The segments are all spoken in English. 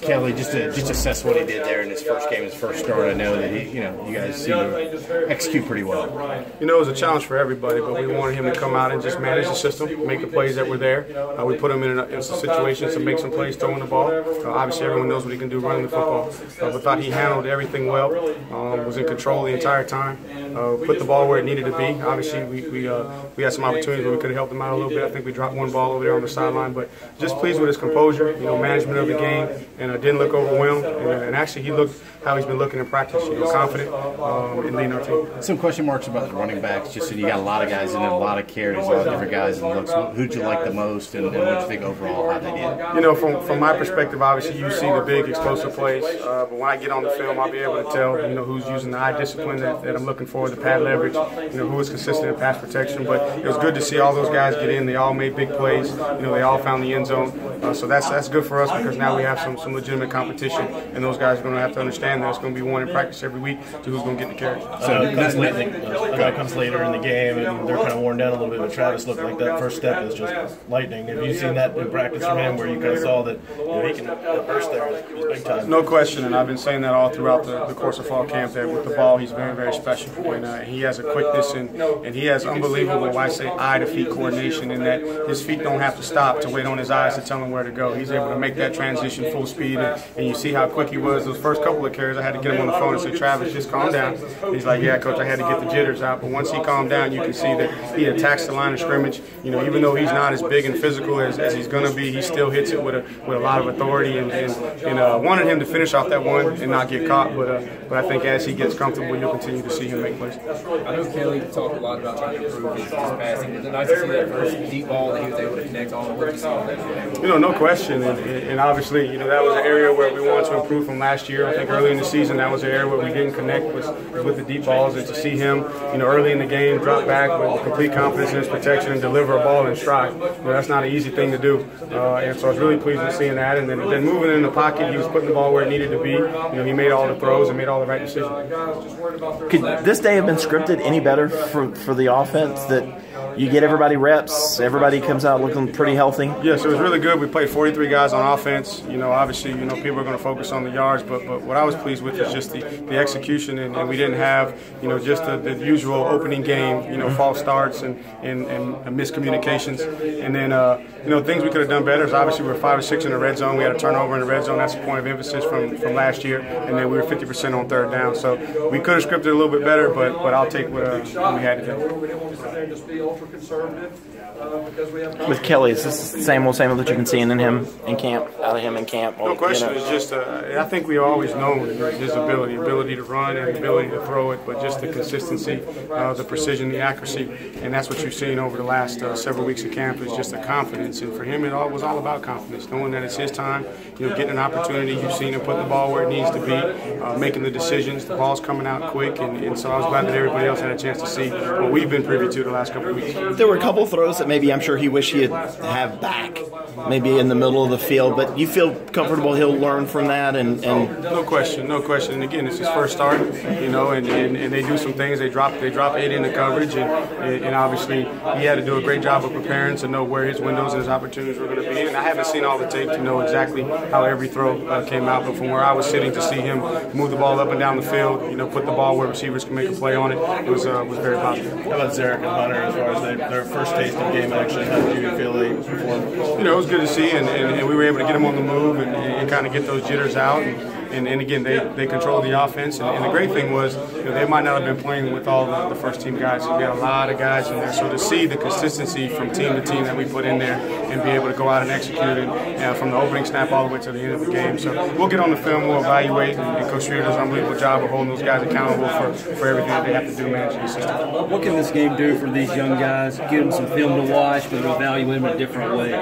Kelly, just assess what he did there in his first game, his first start. I know that you guys seem to execute pretty well. It was a challenge for everybody, but we wanted him to come out and just manage the system, make the plays that were there. We put him in some situations to make some plays throwing the ball. Obviously, everyone knows what he can do running the football. But thought he handled everything well, was in control the entire time, put the ball where it needed to be. Obviously, we had some opportunities where we could have helped him out a little bit. I think we dropped one ball over there on the sideline, but just pleased with his composure, management of the game, and didn't look overwhelmed. And actually, he looked how he's been looking in practice, confident in leading our team. Some question marks about the running backs. Just you got a lot of guys in there, a lot of carries, a lot of different guys and looks. Who'd you like the most, and what do you think overall how they did? From my perspective, obviously you see the big explosive plays, but when I get on the film, I'll be able to tell who's using the eye discipline that I'm looking for, the pad leverage, who is consistent in pass protection. But it was good to see all those guys get in. They all made big plays. They all found the end zone. So that's good for us because now we have some legitimate competition, and those guys are going to have to understand that it's going to be one in practice every week to who's going to get the carries. So a guy comes later in the game and they're kind of worn down a little bit, but Travis looked like that first step is just lightning. Have you seen that in practice from him where you kind of saw that he can burst there is big time? No question, and I've been saying that all throughout the course of fall camp that with the ball he's very, very special. And he has a quickness and he has unbelievable, I say, eye-to-feet coordination in that his feet don't have to stop to wait on his eyes to tell him where to go. He's able to make that transition full speed, and you see how quick he was. Those first couple of carries, I had to get him on the phone and say, Travis, just calm down. He's like, yeah, Coach, I had to get the jitters out. But once he calmed down, you can see that he attacks the line of scrimmage. even though he's not as big and physical as he's going to be, he still hits it with a lot of authority. And wanted him to finish off that one and not get caught. But I think as he gets comfortable, you'll continue to see him make plays. I know Kelly talked a lot about trying to improve his passing. Was it nice to see that first deep ball that he was able to connect on? What you saw that? No question. And obviously, that was an area where we wanted to improve from last year. I think early in the season, that was an area where we didn't connect with the deep balls. And to see him, early in the game, drop back with complete confidence in his protection and deliver a ball in stride, that's not an easy thing to do. And so I was really pleased with seeing that. And then moving in the pocket, he was putting the ball where it needed to be. He made all the throws and made all the right decisions. Could this day have been scripted any better for the offense, that you get everybody reps, everybody comes out looking pretty healthy? Yes, it was really good. We played 43 guys on offense. Obviously, people are going to focus on the yards, but what I was pleased with is just the execution, and we didn't have, just the usual opening game, false starts and miscommunications. And then, things we could have done better is obviously we were 5 or 6 in the red zone. We had a turnover in the red zone. That's a point of emphasis from last year. And then we were 50% on third down. So we could have scripted a little bit better, but I'll take what we had to do. With Kelly, is this the same old that you've been seeing in him in camp, out of him in camp? No question. It's just I think we always known his ability to run and ability to throw it, but just the consistency, the precision, the accuracy, and that's what you've seen over the last several weeks of camp is just the confidence. And for him, it was all about confidence, knowing that it's his time. Getting an opportunity. You've seen him putting the ball where it needs to be, making the decisions. The ball's coming out quick, and so I was glad that everybody else had a chance to see what we've been privy to the last couple of weeks. There were a couple of throws that maybe I'm sure he wished he'd have back, maybe in the middle of the field, but you feel comfortable he'll learn from that? And no question. And again, it's his first start, and they do some things. They drop 8 into coverage, and obviously he had to do a great job of preparing to know where his windows and his opportunities were going to be. And I haven't seen all the tape to know exactly how every throw came out, but from where I was sitting to see him move the ball up and down the field, put the ball where receivers can make a play on it, was very positive. How about Zarek and Hunter as far as their first taste of game action? How did you feel they performed? It was good to see, and we were able to get them on the move and kind of get those jitters out. And again, they controlled the offense. And the great thing was, they might not have been playing with all the first-team guys. We had a lot of guys in there. So to see the consistency from team to team that we put in there and be able to go out and execute it from the opening snap all the way to the end of the game. So we'll get on the film, we'll evaluate, and Coach Schreier does an unbelievable job of holding those guys accountable for everything that they have to do managing the system. What can this game do for these young guys? Give them some film to watch, but evaluate them in a different way.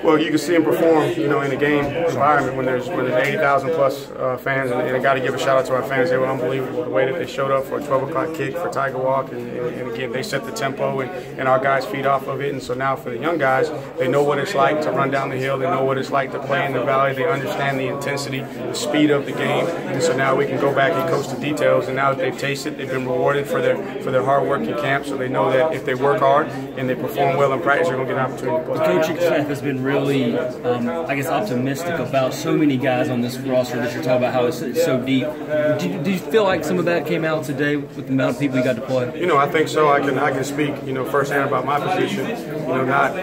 Well, you can see them perform, in a game environment when there's 80,000 plus fans, and I got to give a shout out to our fans. They were unbelievable the way that they showed up for a 12 o'clock kick for Tiger Walk, and again they set the tempo and our guys feed off of it. And so now for the young guys, they know what it's like to run down the hill. They know what it's like to play in the valley. They understand the intensity, the speed of the game, and so now we can go back and coach the details. And now that they've tasted, they've been rewarded for their hard work in camp. So they know that if they work hard and they perform well in practice, they're going to get an opportunity to play. The coaching staff has been really, I guess, optimistic about so many guys on this roster that you're talking about how it's so deep. Do you feel like some of that came out today with the amount of people you got to play? You know, I think so. I can speak, firsthand about my position. Not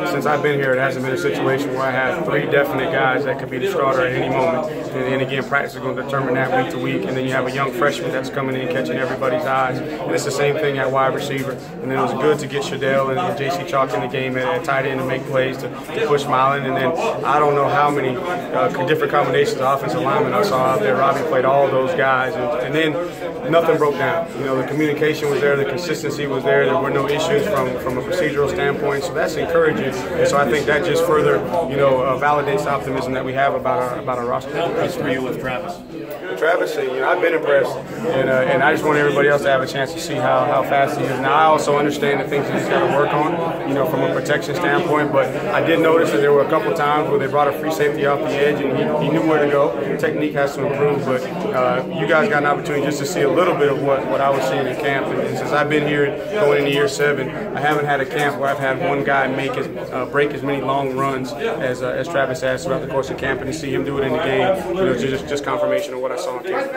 since I've been here, it hasn't been a situation where I have 3 definite guys that could be the starter at any moment. And again, practice is going to determine that week to week. And then you have a young freshman that's coming in, catching everybody's eyes. And it's the same thing at wide receiver. And then it was good to get Shadell and J.C. Chalk in the game at tight end to make plays to push Milan. And then I don't know how many different combinations of offensive linemen I saw out there. Robbie played all those guys. And then nothing broke down. The communication was there, the consistency was there. There were no issues from a procedural standpoint. So that's encouraging. And so I think that just further, validates the optimism that we have about our roster. How impressed were you with Travis? Travis, I've been impressed, and I just want everybody else to have a chance to see how fast he is. Now, I also understand the things that he's got to work on, from a protection standpoint, but I did notice that there were a couple times where they brought a free safety off the edge, and he knew where to go. Technique has to improve, but you guys got an opportunity just to see a little bit of what I was seeing in camp, and since I've been here going into year 7, I haven't had a camp where I've had one guy break as many long runs as Travis has throughout the course of camp, and to see him do it in the game, just confirmation of what I saw in camp.